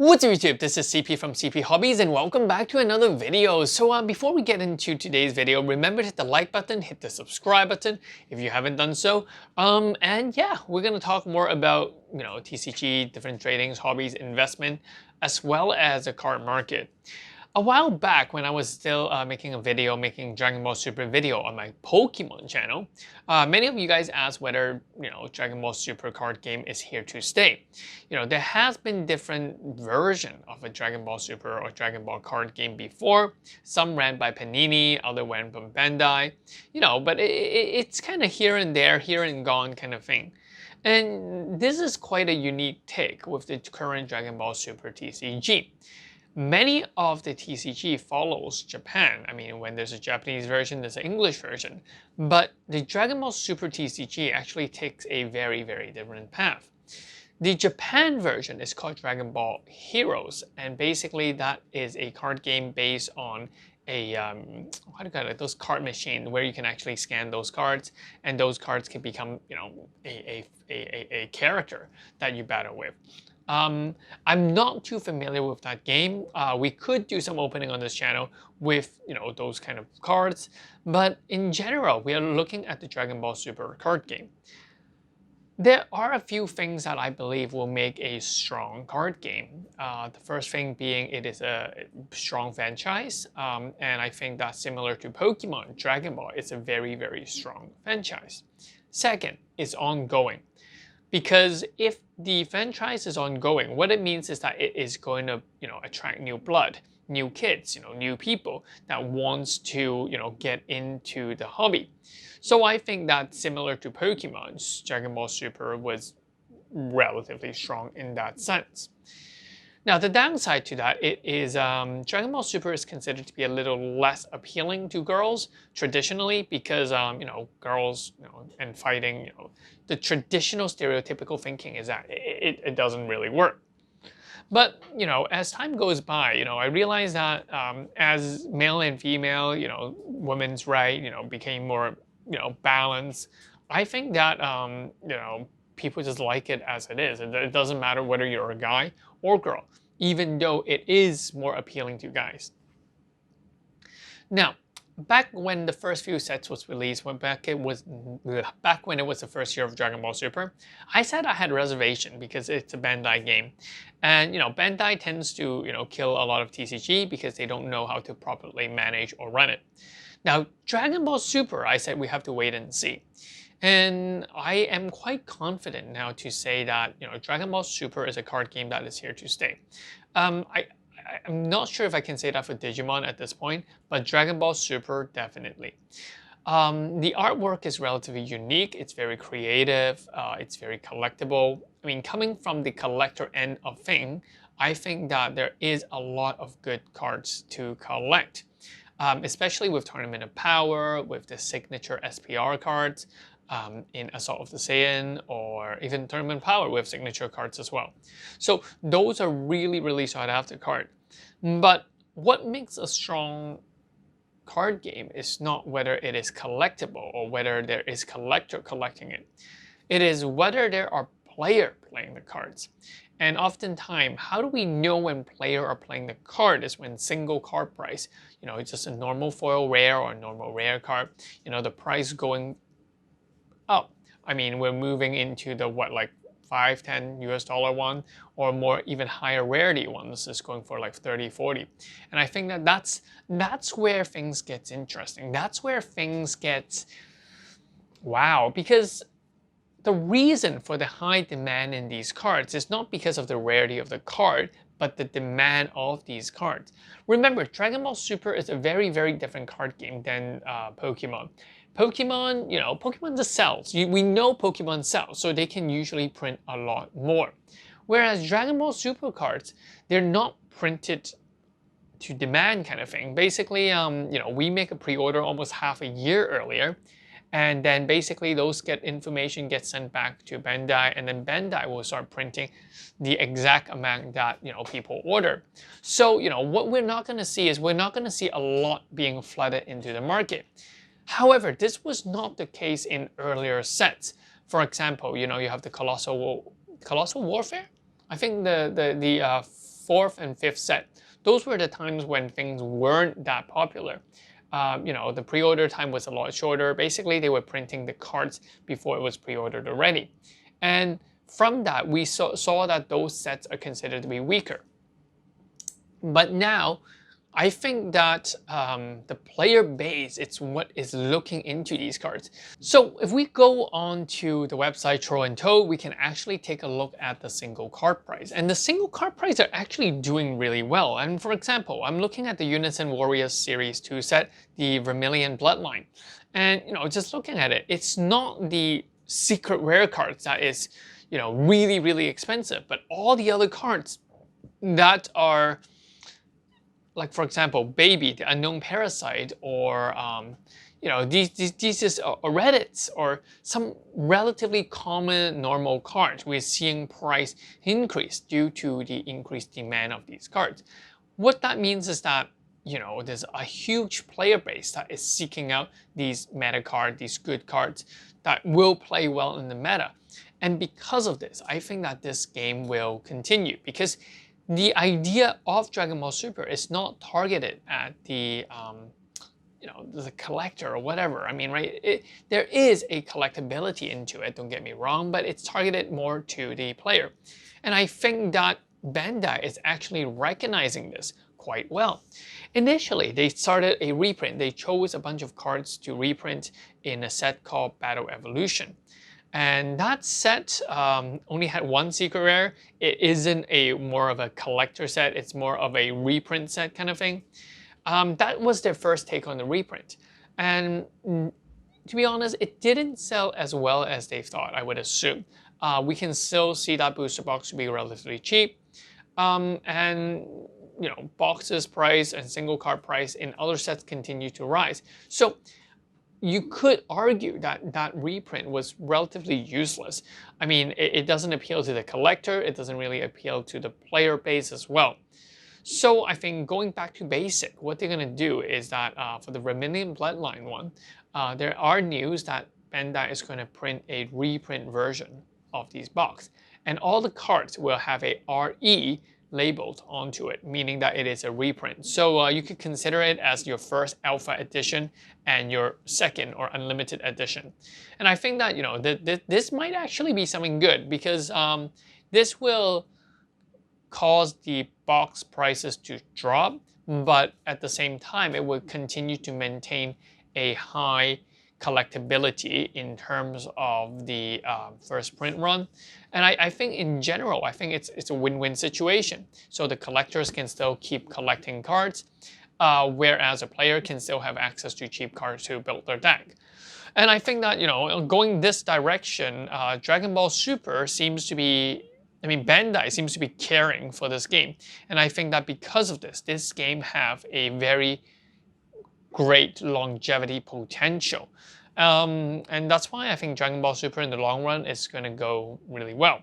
What's up YouTube, this is CP from CP Hobbies and welcome back to another video. So before we get into today's video, remember to hit the like button, hit the subscribe button if you haven't done so. And yeah, we're going to talk more about, TCG, different tradings, hobbies, investment, as well as the card market. A while back when I was still making Dragonball Super video on my Pokemon channel, many of you guys asked whether, Dragonball Super card game is here to stay. There has been different version of a Dragonball Super or Dragonball card game before. Some ran by Panini, other ran from Bandai, but it's kind of here and there, here and gone kind of thing. And this is quite a unique take with the current Dragonball Super TCG. Many of the TCG follows Japan. I mean, when there's a Japanese version, there's an English version. But the Dragonball Super TCG actually takes a very, very different path. The Japan version is called Dragonball Heroes, and basically that is a card game based on a what do you call it? Those card machine where you can actually scan those cards, and those cards can become, a character that you battle with. I'm not too familiar with that game. We could do some opening on this channel with, those kind of cards, but in general, we are looking at the Dragonball Super card game. There are a few things that I believe will make a strong card game. The first thing being it is a strong franchise, and I think that's similar to Pokemon. Dragon Ball is a very, very strong franchise. Second, it's ongoing. Because if the franchise is ongoing, what it means is that it is going to, attract new blood, new kids, new people that wants to, get into the hobby. So I think that similar to Pokemon's, Dragon Ball Super was relatively strong in that sense. Now, the downside to that is Dragon Ball Super is considered to be a little less appealing to girls traditionally because, girls, and fighting, the traditional stereotypical thinking is that it doesn't really work. But, as time goes by, I realized that as male and female, women's right, became more, balanced, I think that, people just like it as it is. It doesn't matter whether you're a guy or girl, even though it is more appealing to guys. Now, back when the first few sets was released, back when it was the first year of Dragon Ball Super, I said I had reservation because it's a Bandai game. And, Bandai tends to, kill a lot of TCG because they don't know how to properly manage or run it. Now, Dragon Ball Super, I said we have to wait and see. And I am quite confident now to say that, Dragon Ball Super is a card game that is here to stay. I'm not sure if I can say that for Digimon at this point, but Dragon Ball Super, definitely. The artwork is relatively unique. It's very creative. It's very collectible. I mean, coming from the collector end of thing, I think that there is a lot of good cards to collect, especially with Tournament of Power, with the signature SPR cards, in Assault of the Saiyan, or even Tournament Power with signature cards as well. So those are really, really sought after cards. But what makes a strong card game is not whether it is collectible or whether there is collector collecting it. It is whether there are players playing the cards. And oftentimes, how do we know when players are playing the card is when single card price, it's just a normal foil rare or a normal rare card, the price going up. I mean, we're moving into the like $5, $10 one, or more even higher rarity ones is going for like 30, 40. And I think that that's where things get interesting. That's where things get wow, because the reason for the high demand in these cards is not because of the rarity of the card, but the demand of these cards. Remember, Dragon Ball Super is a very, very different card game than Pokemon. Pokemon, Pokemon just sells. We know Pokemon sells, so they can usually print a lot more. Whereas Dragon Ball Super cards, they're not printed to demand kind of thing. Basically, we make a pre-order almost half a year earlier, and then basically those information gets sent back to Bandai, and then Bandai will start printing the exact amount that people order. So what we're not going to see is we're not going to see a lot being flooded into the market. However, this was not the case in earlier sets. For example, you have the Colossal Warfare. I think the 4th and 5th set. Those were the times when things weren't that popular. You know, the pre-order time was a lot shorter. Basically, they were printing the cards before it was pre-ordered already. And from that, we saw that those sets are considered to be weaker. But now, I think that the player base, it's what is looking into these cards. So if we go on to the website Tro and Toad, we can actually take a look at the single card price. And the single card price are actually doing really well. And for example, I'm looking at the Unison Warriors Series 2 set, the Vermilion Bloodline. And, you know, just looking at it, it's not the secret rare cards that is, you know, really, really expensive. But all the other cards that are, like for example, Baby, the Unknown Parasite, or you know, these is Reddits, or some relatively common normal cards. We're seeing price increase due to the increased demand of these cards. What that means is that, you know, there's a huge player base that is seeking out these meta cards, these good cards that will play well in the meta. And because of this, I think that this game will continue, because the idea of Dragon Ball Super is not targeted at the, you know, the collector or whatever. I mean, right? There is a collectability into it, don't get me wrong, but it's targeted more to the player. And I think that Bandai is actually recognizing this quite well. Initially, they started a reprint. They chose a bunch of cards to reprint in a set called Battle Evolution. And that set only had one secret rare. It isn't a more of a collector set. It's more of a reprint set kind of thing. That was their first take on the reprint. And to be honest, it didn't sell as well as they thought, I would assume. We can still see that booster box to be relatively cheap. And, you know, boxes price and single card price in other sets continue to rise. So you could argue that that reprint was relatively useless. I mean, it doesn't appeal to the collector. It doesn't really appeal to the player base as well. So I think going back to basic, what they're going to do is that for the Vermilion Bloodline one, there are news that Bandai is going to print a reprint version of these box. And all the cards will have a RE labeled onto it, meaning that it is a reprint. So you could consider it as your first alpha edition and your second or unlimited edition. And I think that, you know, this might actually be something good, because this will cause the box prices to drop, but at the same time, it will continue to maintain a high collectability in terms of the first print run. And I think in general, I think it's a win-win situation. So the collectors can still keep collecting cards, whereas a player can still have access to cheap cards to build their deck. And I think that, you know, going this direction, Dragon Ball Super seems to be, I mean, Bandai seems to be caring for this game. And I think that because of this game have a very great longevity potential. And that's why I think Dragon Ball Super in the long run is going to go really well.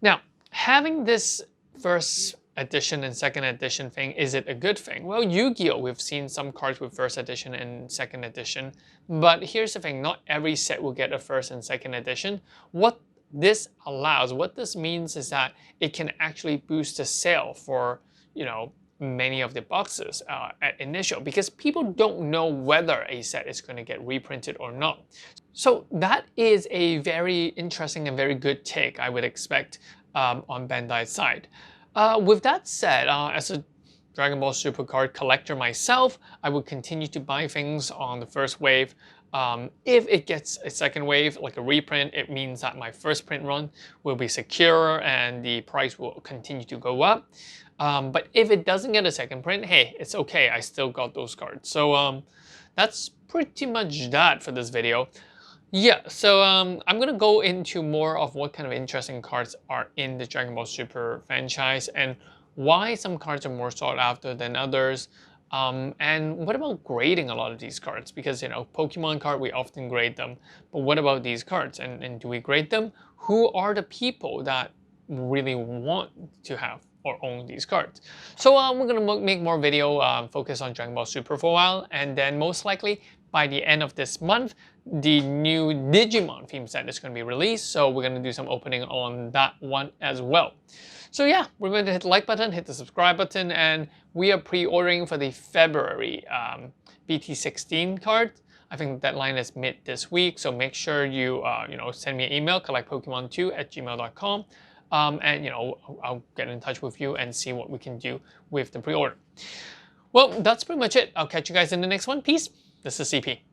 Now, having this first edition and second edition thing, is it a good thing? Well, Yu-Gi-Oh! We've seen some cards with first edition and second edition, but here's the thing, not every set will get a first and second edition. What this allows, what this means is that it can actually boost the sale for, you know, many of the boxes at initial, because people don't know whether a set is going to get reprinted or not. So that is a very interesting and very good take, I would expect, on Bandai's side. With that said, as a Dragon Ball Super card collector myself, I would continue to buy things on the first wave. If it gets a second wave, like a reprint, it means that my first print run will be secure and the price will continue to go up. But if it doesn't get a second print, hey, it's okay, I still got those cards. So that's pretty much that for this video. Yeah, so I'm going to go into more of what kind of interesting cards are in the Dragon Ball Super franchise and why some cards are more sought after than others. And what about grading a lot of these cards? Because, you know, Pokemon card, we often grade them. But what about these cards? And do we grade them? Who are the people that really want to have or own these cards? So we're going to make more video focus on Dragon Ball Super for a while. And then most likely by the end of this month, the new Digimon theme set is going to be released. So we're going to do some opening on that one as well. So yeah, remember to hit the like button, hit the subscribe button, and we are pre-ordering for the February BT16 card. I think the deadline is mid this week, so make sure you send me an email, collectpokemon2@gmail.com, and I'll get in touch with you and see what we can do with the pre-order. Well, that's pretty much it. I'll catch you guys in the next one. Peace. This is CP.